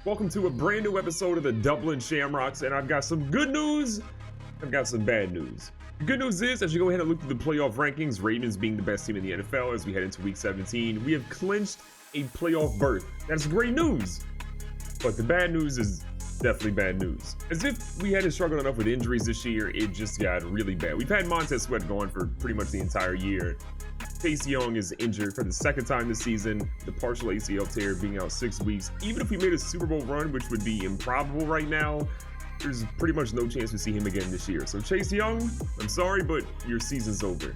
Welcome to a brand new episode of the Dublin Shamrocks, and I've got some good news, I've got some bad news. The good news is, as you go ahead and look through the playoff rankings, Ravens being the best team in the NFL as we head into week 17, we have clinched a playoff berth. That's great news, but the bad news is definitely bad news. As if we hadn't struggled enough with injuries this year, it just got really bad. We've had Montez Sweat gone for pretty much the entire year. Chase Young is injured for the second time this season, the partial ACL tear being out 6 weeks. Even if we made a Super Bowl run, which would be improbable right now, there's pretty much no chance we see him again this year. So Chase Young, I'm sorry, but your season's over.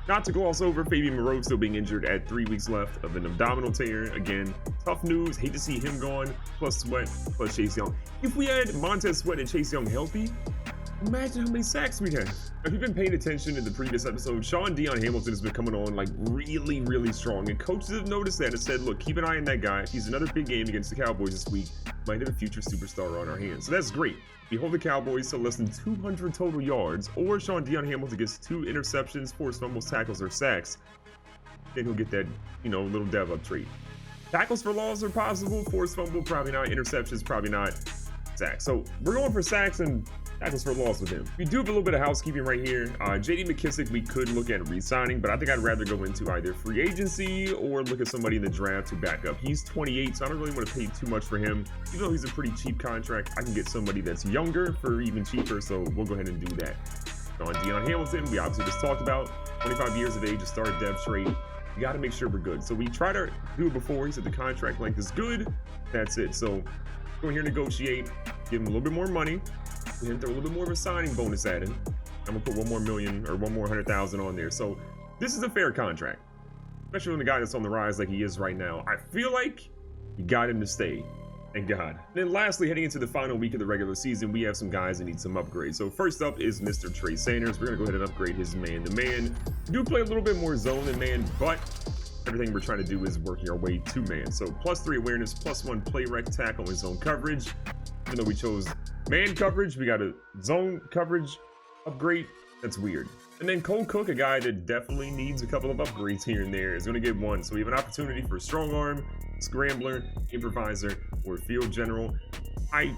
Not to gloss over, Fabian Moreau still being injured at 3 weeks left of an abdominal tear. Again, tough news. Hate to see him gone, plus Sweat, plus Chase Young. If we had Montez Sweat and Chase Young healthy, imagine how many sacks we'd have. If you've been paying attention in the previous episode, Shaun Dion Hamilton has been coming on like really strong, and coaches have noticed that and said, look, keep an eye on that guy. If he's another big game against the Cowboys this week, might have a future superstar on our hands. So that's great. We hold the Cowboys to less than 200 total yards, or Shaun Dion Hamilton gets 2 interceptions, forced fumbles, tackles, or sacks. Then he'll get that, little dev up trait. Tackles for loss are possible, forced fumble, probably not, interceptions, probably not, sacks. So we're going for sacks and tackles for loss with him. We do have a little bit of housekeeping right here. JD McKissick, we could look at re-signing, but I think I'd rather go into either free agency or look at somebody in the draft to back up. He's 28, so I don't really want to pay too much for him. Even though he's a pretty cheap contract, I can get somebody that's younger for even cheaper, so we'll go ahead and do that. On Dion Hamilton, we obviously just talked about 25 years of age, a star depth trait. We got to make sure we're good. So we try to do it before. He said the contract length is good. That's it. So go here, negotiate, give him a little bit more money. We can throw a little bit more of a signing bonus at him. I'm gonna put $1 more million or $1 more 100,000 on there. So this is a fair contract, especially when the guy that's on the rise like he is right now. I feel like you got him to stay. Thank God. And then lastly, heading into the final week of the regular season, we have some guys that need some upgrades. So first up is Mr. Trey Sanders. We're gonna go ahead and upgrade his man-to-man. We do play a little bit more zone than man, but everything we're trying to do is working our way to man. So +3 awareness, +1 play rec tackle and zone coverage. Even though we chose man coverage, we got a zone coverage upgrade. That's weird. And then Cole Cook, a guy that definitely needs a couple of upgrades here and there, is going to get 1. So we have an opportunity for strong arm, scrambler, improviser, or field general. I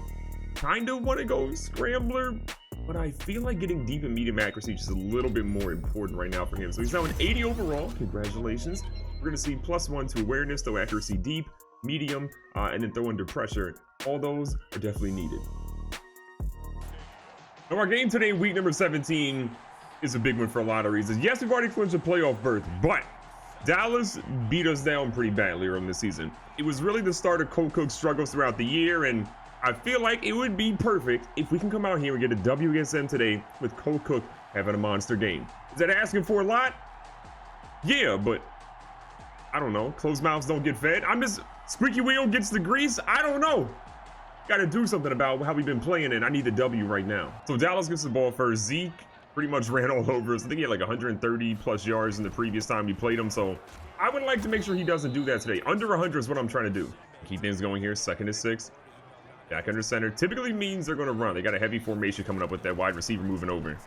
kind of want to go scrambler, but I feel like getting deep and medium accuracy is just a little bit more important right now for him. So he's now an 80 overall. Congratulations. We're going to see +1 to awareness, though accuracy deep, medium, and then throw under pressure. All those are definitely needed. Now our game today, week number 17, is a big one for a lot of reasons. Yes, we've already clinched a playoff berth, but Dallas beat us down pretty badly early in the season. It was really the start of Cole Cook's struggles throughout the year, and I feel like it would be perfect if we can come out here and get a W against them today with Cole Cook having a monster game. Is that asking for a lot? Yeah, but I don't know. Closed mouths don't get fed. I'm just squeaky wheel gets the grease. I don't know. Got to do something about how we've been playing, and I need the W right now. So Dallas gets the ball first. Zeke pretty much ran all over us. I think he had like 130 plus yards in the previous time we played him. So I would like to make sure he doesn't do that today. Under 100 is what I'm trying to do. Keep things going here. 2nd and 6. Back under center. Typically means they're going to run. They got a heavy formation coming up with that wide receiver moving over.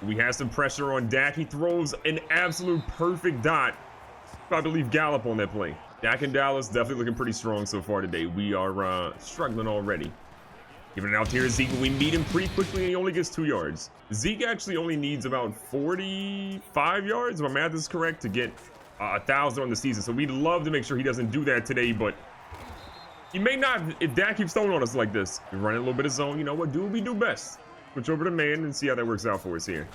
We have some pressure on Dak. He throws an absolute perfect dot. I believe Gallup on that play. Dak and Dallas definitely looking pretty strong so far today. We are struggling already. Giving it out here, Zeke. We meet him pretty quickly, and he only gets 2 yards. Zeke actually only needs about 45 yards, if my math is correct, to get 1,000 on the season. So we'd love to make sure he doesn't do that today, but he may not if Dak keeps throwing on us like this. We're running a little bit of zone. You know what? Do what we do best. Switch over to man and see how that works out for us here.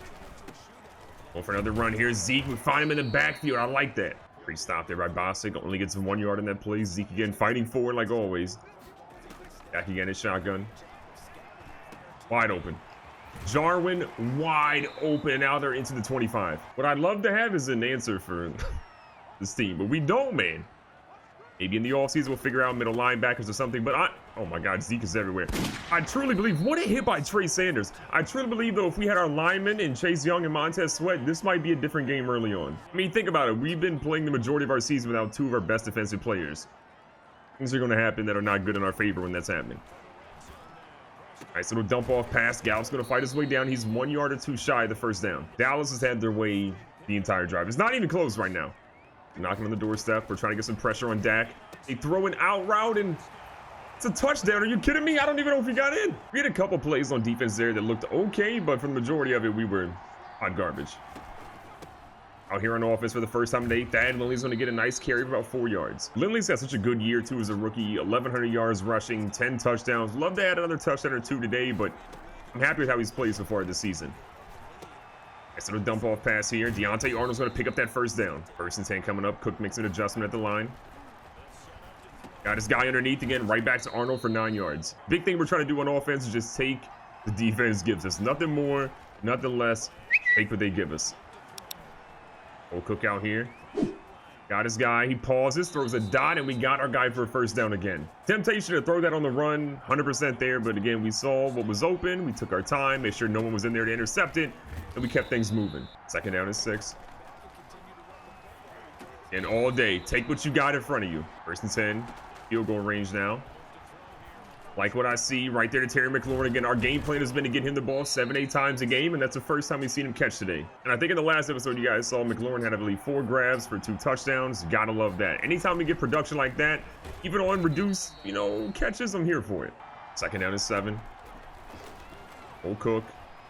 Going for another run here. Zeke, we find him in the backfield. I like that. Great stop there by Bostic. Only gets 1 yard in that play. Zeke again fighting forward like always. Back again his shotgun. Wide open. Jarwin wide open. Now they're into the 25. What I'd love to have is an answer for this team, but we don't, man. Maybe in the offseason we'll figure out middle linebackers or something, but oh my God, Zeke is everywhere. I truly believe, what a hit by Trey Sanders. I truly believe, though, if we had our linemen and Chase Young and Montez Sweat, this might be a different game early on. I mean, think about it. We've been playing the majority of our season without 2 of our best defensive players. Things are going to happen that are not good in our favor when that's happening. All right, so it'll dump off pass. Gallup's going to fight his way down. He's 1 yard or 2 shy of the first down. Dallas has had their way the entire drive. It's not even close right now. knocking on the doorstep. We're trying to get some pressure on Dak. They throw an out route, and it's a touchdown. Are you kidding me? I don't even know if he got in. We had a couple plays on defense there that looked okay, but for the majority of it, we were hot garbage. Out here on offense for the first time today, Thad Lindley's going to get a nice carry of about 4 yards. Lindley's had such a good year, too, as a rookie. 1,100 yards rushing, 10 touchdowns. Love to add another touchdown or 2 today, but I'm happy with how he's played so far this season. Nice little dump-off pass here. Deontay Arnold's going to pick up that first down. 1st and 10 coming up. Cook makes an adjustment at the line. Got his guy underneath again. Right back to Arnold for 9 yards. Big thing we're trying to do on offense is just take the defense gives us. Nothing more, nothing less. Take what they give us. Old Cook out here. Got his guy. He pauses, throws a dot, and we got our guy for a first down again. Temptation to throw that on the run, 100% there, but again, we saw what was open. We took our time, made sure no one was in there to intercept it, and we kept things moving. 2nd down and 6. And all day, take what you got in front of you. 1st and 10, field goal range now. Like what I see right there to Terry McLaurin. Again, our game plan has been to get him the ball 7-8 times a game, and that's the first time we've seen him catch today. And I think in the last episode, you guys saw McLaurin had, I believe, 4 grabs for 2 touchdowns. Gotta love that. Anytime we get production like that, even on reduced, catches, I'm here for it. 2nd down and 7. Old Cook.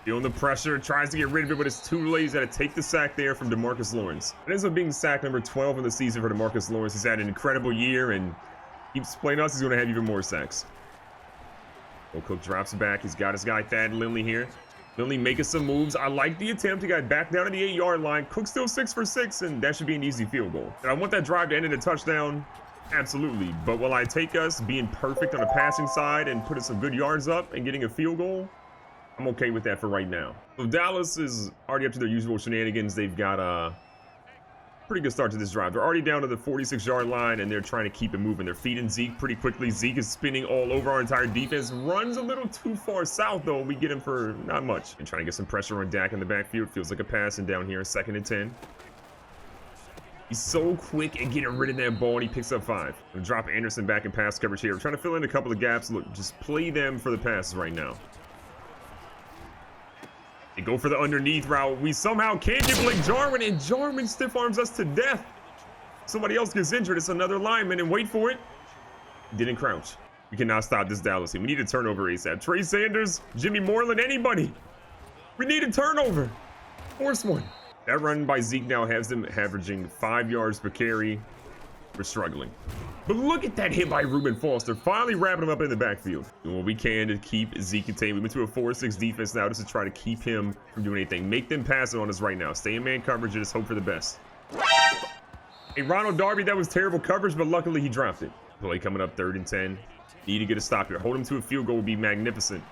Feeling the pressure, tries to get rid of it, but it's too late. He's got to take the sack there from DeMarcus Lawrence. It ends up being sack number 12 in the season for DeMarcus Lawrence. He's had an incredible year and keeps playing us. He's going to have even more sacks. Old Cook drops back. He's got his guy Thad Lindley here. Lindley making some moves. I like the attempt. He got back down to the 8-yard line. Cook still 6 for 6, and that should be an easy field goal. And I want that drive to end in a touchdown. Absolutely. But will I take us being perfect on the passing side and putting some good yards up and getting a field goal? I'm okay with that for right now. So Dallas is already up to their usual shenanigans. They've got a pretty good start to this drive. They're already down to the 46-yard line, and they're trying to keep it moving. They're feeding Zeke pretty quickly. Zeke is spinning all over our entire defense. Runs a little too far south, though. We get him for not much. And trying to get some pressure on Dak in the backfield. Feels like a pass, and down here, 2nd and 10. He's so quick at getting rid of that ball, and he picks up 5. We'll drop Anderson back in pass coverage here. We're trying to fill in a couple of gaps. Look, just play them for the passes right now. They go for the underneath route. We somehow can't get Blake Jarwin, and Jarwin stiff arms us to death. Somebody else gets injured. It's another lineman, and wait for it. Didn't crouch. We cannot stop this Dallas team. We need a turnover ASAP. Trey Sanders, Jimmy Moreland, anybody. We need a turnover. Force one. That run by Zeke now has them averaging 5 yards per carry. We're struggling. But look at that hit by Reuben Foster. Finally wrapping him up in the backfield. Doing what we can to keep Zeke contained. We went to a 4-6 defense now just to try to keep him from doing anything. Make them pass it on us right now. Stay in man coverage and just hope for the best. Hey, Ronald Darby, that was terrible coverage, but luckily he dropped it. Play coming up 3rd and 10. Need to get a stop here. Hold him to a field goal would be magnificent.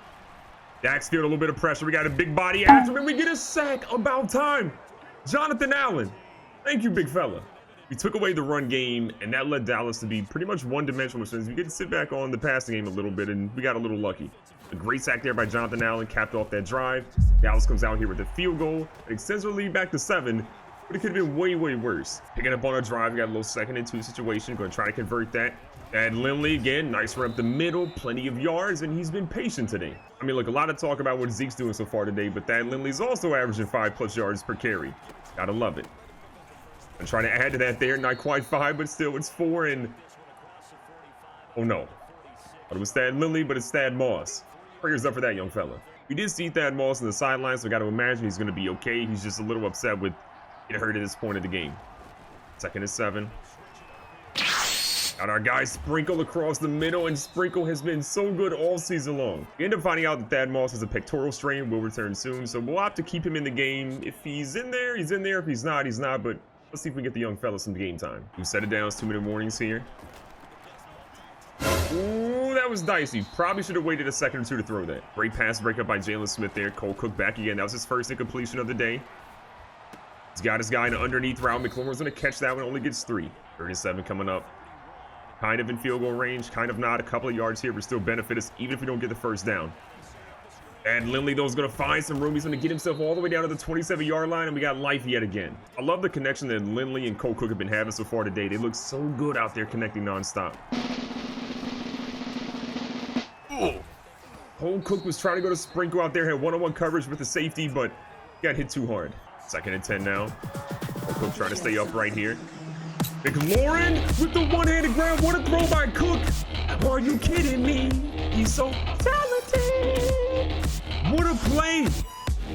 Dak's feeling a little bit of pressure. We got a big body after him, and we get a sack. About time. Jonathan Allen. Thank you, big fella. We took away the run game, and that led Dallas to be pretty much one-dimensional, which means we get to sit back on the passing game a little bit, and we got a little lucky. A great sack there by Jonathan Allen, capped off that drive. Dallas comes out here with a field goal. It extends our lead back to 7, but it could have been way, way worse. Picking up on our drive, we got a little 2nd and 2 situation. Going to try to convert that. And Lindley, again, nice run up the middle, plenty of yards, and he's been patient today. I mean, look, a lot of talk about what Zeke's doing so far today, but that Lindley's also averaging 5+ yards per carry. Gotta love it. I'm trying to add to that there. Not quite 5, but still, it's 4. And oh no, but it was Thad Lindley, but it's Thad Moss. Prayers up for that young fella. We did see Thad Moss on the sidelines, so I got to imagine he's going to be okay. He's just a little upset with getting hurt at this point of the game. 2nd and 7. Got our guy Sprinkle across the middle, and Sprinkle has been so good all season long. We end up finding out that Thad Moss has a pectoral strain, will return soon, so we'll have to keep him in the game. If he's in there, he's in there. If he's not, he's not, but let's see if we can get the young fella some game time. We set it down. It's 2-minute warnings here. Ooh, that was dicey. Probably should have waited a second or two to throw that. Great pass breakup by Jalen Smith there. Cole Cook back again. That was his first incompletion of the day. He's got his guy in an underneath route. McLaurin's going to catch that one. Only gets 3. 37 coming up. Kind of in field goal range. Kind of not. A couple of yards here, but still benefit us even if we don't get the first down. And Lindley, though, is going to find some room. He's going to get himself all the way down to the 27-yard line, and we got life yet again. I love the connection that Lindley and Cole Cook have been having so far today. They look so good out there connecting nonstop. Oh. Cole Cook was trying to go to Sprinkle out there, had one-on-one coverage with the safety, but got hit too hard. 2nd and 10 now. Cole Cook trying to stay upright here. McLaurin with the one-handed grab. What a throw by Cook. Are you kidding me? He's so talented. What a play.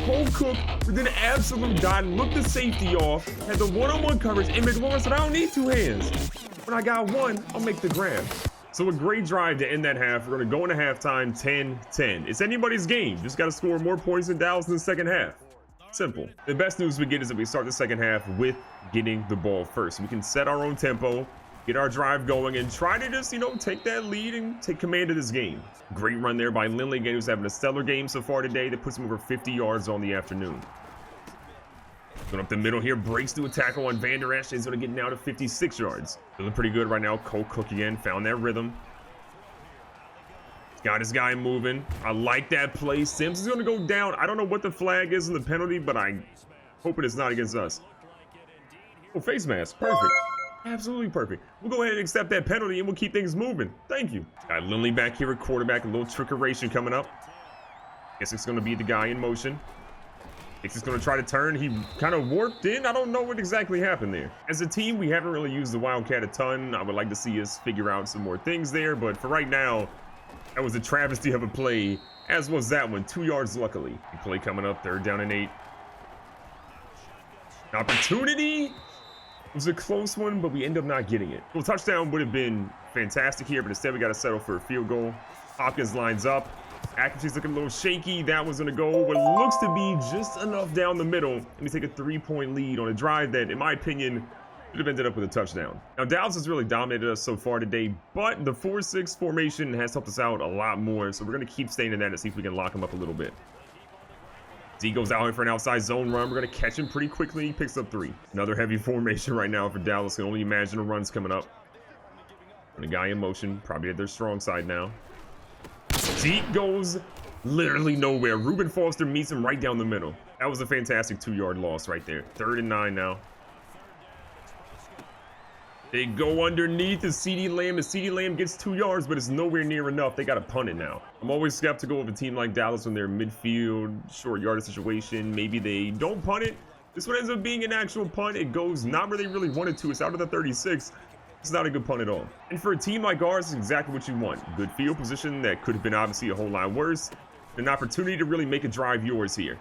Cole Cook with an absolute dot, looked the safety off, had the one-on-one coverage, and McLaurin said, I don't need two hands. When I got one, I'll make the grab. So a great drive to end that half. We're going to go into halftime 10-10. It's anybody's game. Just got to score more points than Dallas in the second half. Simple. The best news we get is that we start the second half with getting the ball first. We can set our own tempo, get our drive going, and try to just, take that lead and take command of this game. Great run there by Lindley, again, who's having a stellar game so far today. That puts him over 50 yards on the afternoon. Going up the middle here, breaks through a tackle on Van Der Esch. He's going to get now to 56 yards. Feeling pretty good right now. Cole Cook again, found that rhythm. Got his guy moving. I like that play. Sims is going to go down. I don't know what the flag is in the penalty, but I hope it is not against us. Oh, face mask. Perfect. Absolutely perfect. We'll go ahead and accept that penalty, and we'll keep things moving. Thank you. Got Lindley back here at quarterback. A little trickeration coming up. Guess it's going to be the guy in motion. It's just going to try to turn. He kind of warped in. I don't know what exactly happened there. As a team, we haven't really used the Wildcat a ton. I would like to see us figure out some more things there, but for right now, that was a travesty of a play, as was that one. 2 yards, luckily. Big play coming up, 3rd down and 8. Opportunity. It was a close one, but we end up not getting it. Well, touchdown would have been fantastic here, but instead we got to settle for a field goal. Hopkins lines up. Accuracy's looking a little shaky. That was going to go what looks to be just enough down the middle. And we take a 3-point lead on a drive that, in my opinion, should have ended up with a touchdown. Now, Dallas has really dominated us so far today, but the 4-6 formation has helped us out a lot more. So we're going to keep staying in that and see if we can lock him up a little bit. Z goes out here for an outside zone run. We're going to catch him pretty quickly. He picks up 3. Another heavy formation right now for Dallas. Can only imagine the runs coming up. And the guy in motion, probably at their strong side now. Zeke goes literally nowhere. Reuben Foster meets him right down the middle. That was a fantastic 2-yard loss right there. 3rd and 9 now. They go underneath the CD Lamb, and CD Lamb gets 2 yards, but it's nowhere near enough. They got to punt it now. I'm always skeptical of a team like Dallas when they're midfield, short yardage situation. Maybe they don't punt it. This one ends up being an actual punt. It goes not where they really wanted to. It's out of the 36. It's not a good punt at all. And for a team like ours, it's exactly what you want. Good field position that could have been obviously a whole lot worse. An opportunity to really make a drive yours here.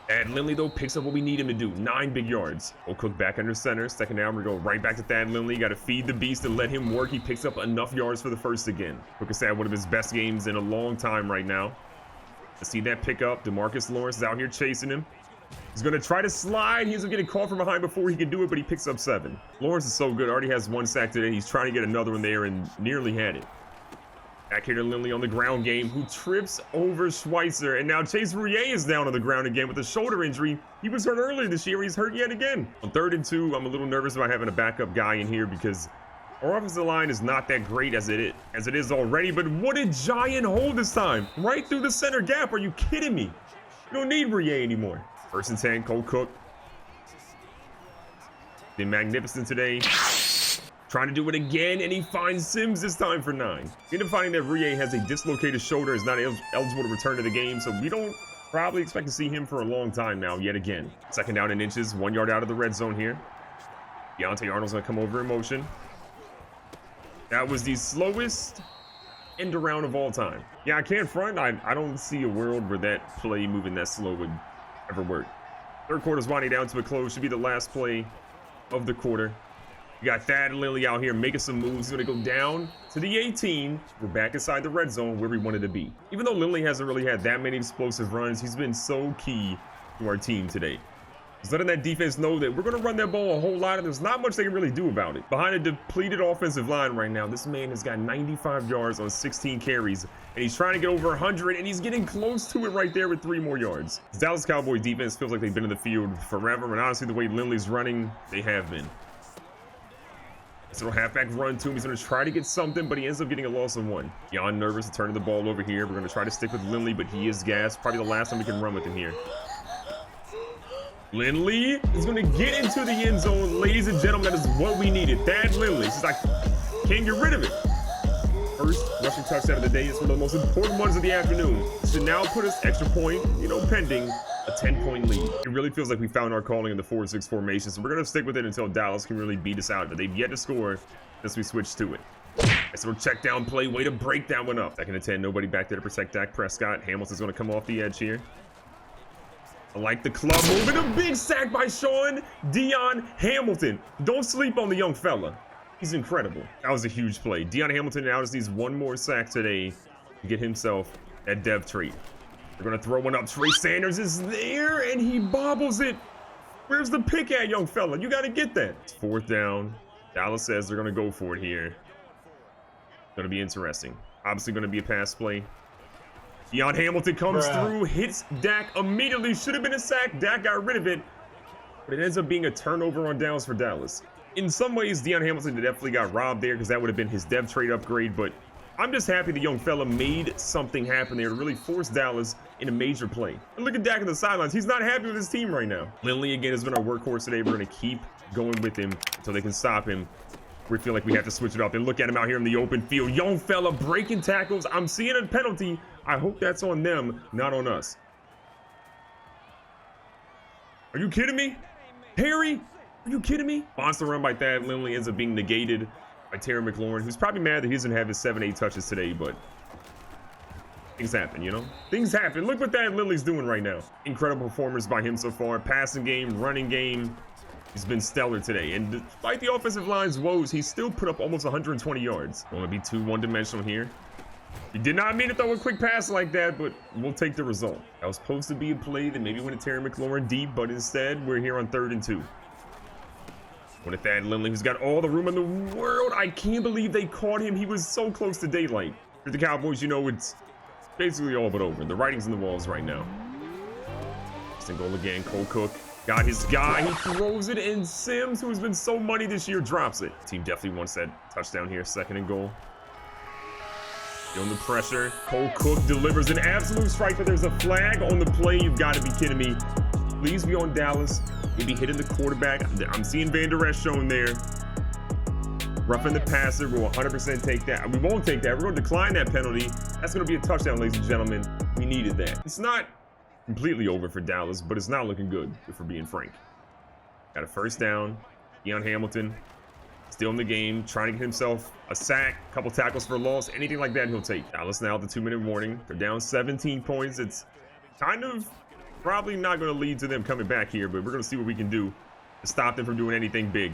And Lindley, though, picks up what we need him to do. 9 big yards. We'll Cook back under center. 2nd down, we go right back to Thad Lindley. Got to feed the beast and let him work. He picks up enough yards for the first again. Cook has had one of his best games in a long time right now. To see that pick up, DeMarcus Lawrence is out here chasing him. He's going to try to slide. He's getting caught from behind before he can do it, but he picks up 7. Lawrence is so good. Already has 1 sack today. He's trying to get another one there and nearly had it. Back here to Lindley on the ground game, who trips over Schweitzer. And now Chase Rouillet is down on the ground again with a shoulder injury. He was hurt earlier this year. He's hurt yet again. On 3rd and 2, I'm a little nervous about having a backup guy in here because our offensive line is not that great as it is already. But what a giant hole this time. Right through the center gap. Are you kidding me? You don't need Rouillet anymore. 1st and 10, Cole Cook. Been magnificent today. Trying to do it again, and he finds Sims this time for 9. We end up finding that Rouillet has a dislocated shoulder, is not eligible to return to the game, so we don't probably expect to see him for a long time now, yet again. 2nd down and inches, 1 yard out of the red zone here. Deontay Arnold's gonna come over in motion. That was the slowest end around of all time. Yeah, I can't front. I don't see a world where that play moving that slow would ever work. 3rd quarter's winding down to a close. Should be the last play of the quarter. You got Thad Lindley out here making some moves. He's going to go down to the 18. We're back inside the red zone where we wanted to be. Even though Lindley hasn't really had that many explosive runs, he's been so key to our team today. He's letting that defense know that we're going to run that ball a whole lot, and there's not much they can really do about it. Behind a depleted offensive line right now, this man has got 95 yards on 16 carries, and he's trying to get over 100, and he's getting close to it right there with 3 more yards. The Dallas Cowboys defense feels like they've been in the field forever, and honestly, the way Lindley's running, they have been. This little halfback run to him. He's going to try to get something, but he ends up getting a loss of 1. Beyond nervous to turning the ball over here. We're going to try to stick with Lindley, but he is gassed. Probably the last time we can run with him here. Lindley is going to get into the end zone. Ladies and gentlemen, that is what we needed. Thad Lindley. It's like, can't get rid of it. First rushing touchdown of the day. It's one of the most important ones of the afternoon. Should now put us extra point, pending a 10-point lead. It really feels like we found our calling in the 4-6 formation, so we're going to stick with it until Dallas can really beat us out, but they've yet to score since we switched to it. Nice little check down play, way to break that one up. 2nd and 10, nobody back there to protect Dak Prescott. Hamilton's going to come off the edge here. I like the club move, and a big sack by Shaun Dion Hamilton. Don't sleep on the young fella. He's incredible. That was a huge play. Dion Hamilton now just needs one more sack today to get himself that dev trait. They're going to throw one up. Trey Sanders is there, and he bobbles it. Where's the pick at, young fella? You got to get that. It's 4th down. Dallas says they're going to go for it here. Going to be interesting. Obviously going to be a pass play. Dion Hamilton comes through, hits Dak immediately. Should have been a sack. Dak got rid of it. But it ends up being a turnover on downs for Dallas. In some ways, Dion Hamilton definitely got robbed there because that would have been his dev trade upgrade. But I'm just happy the young fella made something happen there to really force Dallas in a major play. And look at Dak on the sidelines. He's not happy with his team right now. Lindley, again, has been our workhorse today. We're going to keep going with him until they can stop him. We feel like we have to switch it up. And look at him out here in the open field. Young fella breaking tackles. I'm seeing a penalty. I hope that's on them, not on us. Are you kidding me? Harry? Are you kidding me? Monster run by Thad Lindley ends up being negated by Terry McLaurin, who's probably mad that he doesn't have his 7-8 touches today, but things happen, you know? Things happen. Look what Thad Lindley's doing right now. Incredible performance by him so far. Passing game, running game. He's been stellar today. And despite the offensive line's woes, he's still put up almost 120 yards. Don't want to be too one-dimensional here. He did not mean to throw a quick pass like that, but we'll take the result. That was supposed to be a play that maybe went to Terry McLaurin deep, but instead, we're here on 3rd and 2. One at Thad Lindley, who's got all the room in the world. I can't believe they caught him. He was so close to daylight. For the Cowboys, you know, it's basically all but over. The writing's in the walls right now. Second goal again. Cole Cook got his guy. He throws it, and Sims, who has been so money this year, drops it. Team definitely wants that touchdown here. 2nd and goal. Feeling the pressure. Cole Cook delivers an absolute strike, but there's a flag on the play. You've got to be kidding me. Please be on Dallas. Maybe hitting the quarterback. I'm seeing Van Der Esch shown there. Roughing the passer. We'll 100% take that. We won't take that. We're going to decline that penalty. That's going to be a touchdown, ladies and gentlemen. We needed that. It's not completely over for Dallas, but it's not looking good, if we're being frank. Got a 1st down. Dion Hamilton still in the game, trying to get himself a sack, a couple tackles for a loss, anything like that he'll take. Dallas now at the 2-minute warning. They're down 17 points. It's kind of probably not going to lead to them coming back here, but we're going to see what we can do to stop them from doing anything big.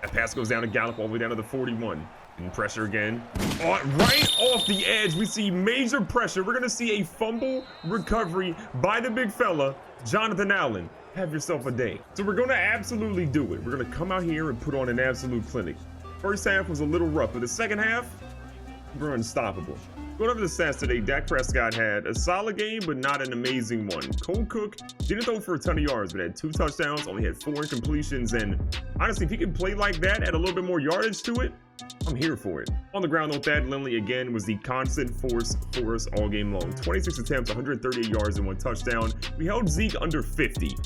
That pass goes down to Gallup all the way down to the 41. And pressure again. Right off the edge, we see major pressure. We're going to see a fumble recovery by the big fella, Jonathan Allen. Have yourself a day. So we're going to absolutely do it. We're going to come out here and put on an absolute clinic. First half was a little rough, but the second half, we're unstoppable. Going over the stats today, Dak Prescott had a solid game, but not an amazing one. Cole Cook didn't throw for a ton of yards, but had 2 touchdowns, only had 4 incompletions, and honestly, if he can play like that, add a little bit more yardage to it, I'm here for it. On the ground, though, Thad Lindley again was the constant force for us all game long. 26 attempts, 138 yards, and 1 touchdown. We held Zeke under 50.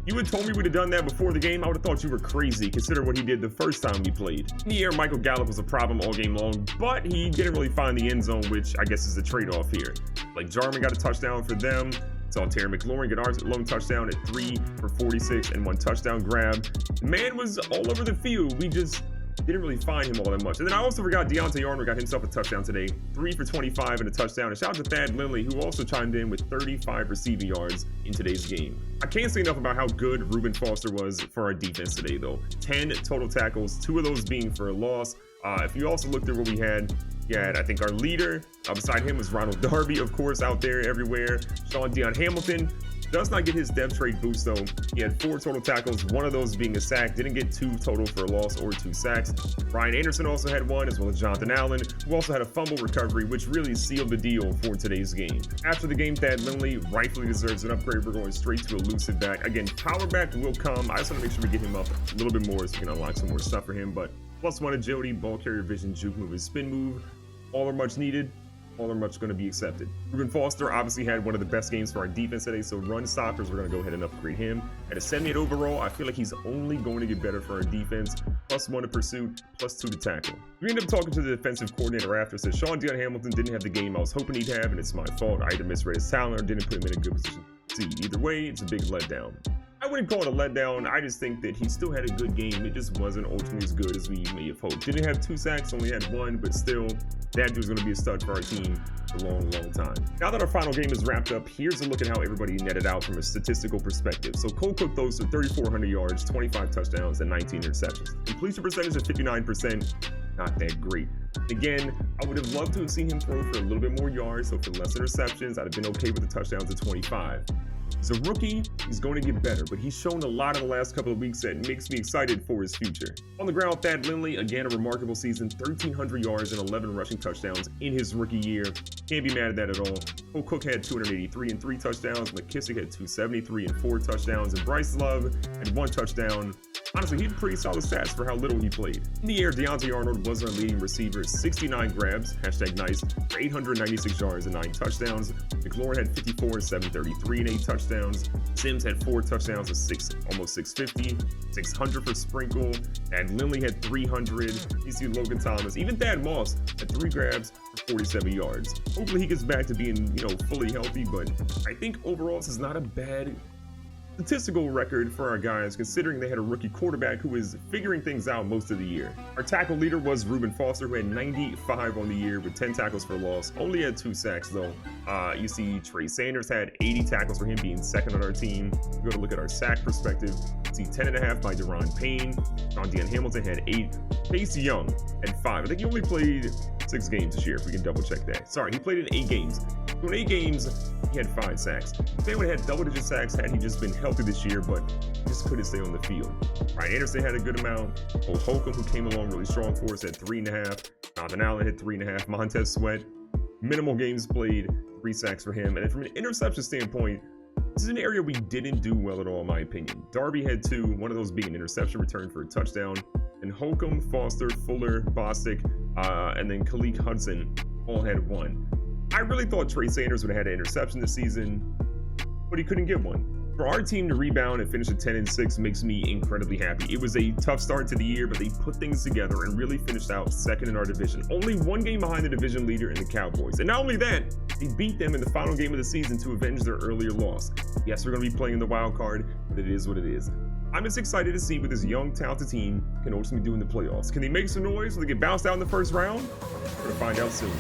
You had told me we'd have done that before the game, I would have thought you were crazy, considering what he did the first time we played. In the air, Michael Gallup was a problem all game long, but he didn't really find the end zone, which I guess is the trade-off here. Like Jarman got a touchdown for them. Saw Terry McLaurin get our lone touchdown at 3 for 46 and 1 touchdown grab. The man was all over the field. We just didn't really find him all that much. And then I also forgot Deontay Arnold got himself a touchdown today. 3 for 25 and a touchdown. And shout out to Thad Lindley, who also chimed in with 35 receiving yards in today's game. I can't say enough about how good Reuben Foster was for our defense today, though. 10 total tackles, 2 of those being for a loss. If you also looked at what we had, I think our leader beside him was Ronald Darby, of course, out there everywhere. Shaun Dion Hamilton does not get his depth trade boost, though. He had 4 total tackles, 1 of those being a sack. Didn't get 2 total for a loss or 2 sacks. Ryan Anderson also had 1, as well as Jonathan Allen, who also had a fumble recovery, which really sealed the deal for today's game. After the game, Thad Lindley rightfully deserves an upgrade. We're going straight to elusive back. Again, power back will come. I just want to make sure we get him up a little bit more so we can unlock some more stuff for him. But +1 agility, ball carrier vision, juke move, and spin move. All are much needed. All are much going to be accepted. Reuben Foster obviously had one of the best games for our defense today, so run stoppers, we're going to go ahead and upgrade him. At a 78 overall, I feel like he's only going to get better for our defense. +1 to pursuit, +2 to tackle. We ended up talking to the defensive coordinator after, said Shaun Dion Hamilton didn't have the game I was hoping he'd have, and it's my fault. I either misread his talent or didn't put him in a good position seed. Either way, it's a big letdown. I wouldn't call it a letdown. I just think that he still had a good game. It just wasn't ultimately as good as we may have hoped. Didn't have 2 sacks, only had 1, but still, that dude's going to be a stud for our team for a long, long time. Now that our final game is wrapped up, here's a look at how everybody netted out from a statistical perspective. So Cole Cook throws for 3,400 yards, 25 touchdowns, and 19 interceptions. Completion percentage of 59%, not that great. Again, I would have loved to have seen him throw for a little bit more yards, so for less interceptions, I'd have been okay with the touchdowns at 25. He's a rookie, he's going to get better, but he's shown a lot in the last couple of weeks that makes me excited for his future. On the ground, Thad Lindley, again, a remarkable season, 1,300 yards and 11 rushing touchdowns in his rookie year. Can't be mad at that at all. Cole Cook had 283 and 3 touchdowns, McKissick had 273 and 4 touchdowns, and Bryce Love had 1 touchdown. Honestly, he had pretty solid stats for how little he played. In the air, Deontay Arnold was our leading receiver, 69 grabs, #nice, for 896 yards and 9 touchdowns. McLaurin had 54, 733 and 8 touchdowns. Sims had 4 touchdowns with almost 650, 600 for Sprinkle. And Lindley had 300. You see Logan Thomas, even Thad Moss had 3 grabs for 47 yards. Hopefully he gets back to being, fully healthy, but I think overall this is not a bad statistical record for our guys, considering they had a rookie quarterback who was figuring things out most of the year. Our tackle leader was Reuben Foster, who had 95 on the year with 10 tackles for loss. Only had 2 sacks, though. You see Trey Sanders had 80 tackles for him, being second on our team. Go to look at our sack perspective. See 10.5 by Deron Payne. Shaun Dion Hamilton had 8. Chase Young had 5. I think he only played 6 games this year, if we can double check that. Sorry, he played in 8 games. So in 8 games, he had 5 sacks. They would have had double-digit sacks had he just been healthy this year, but just couldn't stay on the field. Ryan Anderson had a good amount. Cole Holcomb, who came along really strong for us, had 3.5. Jonathan Allen had 3.5. Montez Sweat, minimal games played, 3 sacks for him. And then from an interception standpoint, this is an area we didn't do well at all, in my opinion. Darby had 2, one of those being an interception return for a touchdown. And Holcomb, Foster, Fuller, Bostic, and then Khalil Hudson all had 1. I really thought Trey Sanders would have had an interception this season, but he couldn't get one. For our team to rebound and finish at 10-6 makes me incredibly happy. It was a tough start to the year, but they put things together and really finished out second in our division. Only 1 game behind the division leader in the Cowboys. And not only that, they beat them in the final game of the season to avenge their earlier loss. Yes, we're going to be playing in the wild card, but it is what it is. I'm just excited to see what this young, talented team can ultimately do in the playoffs. Can they make some noise? Will they get bounced out in the first round? We're going to find out soon.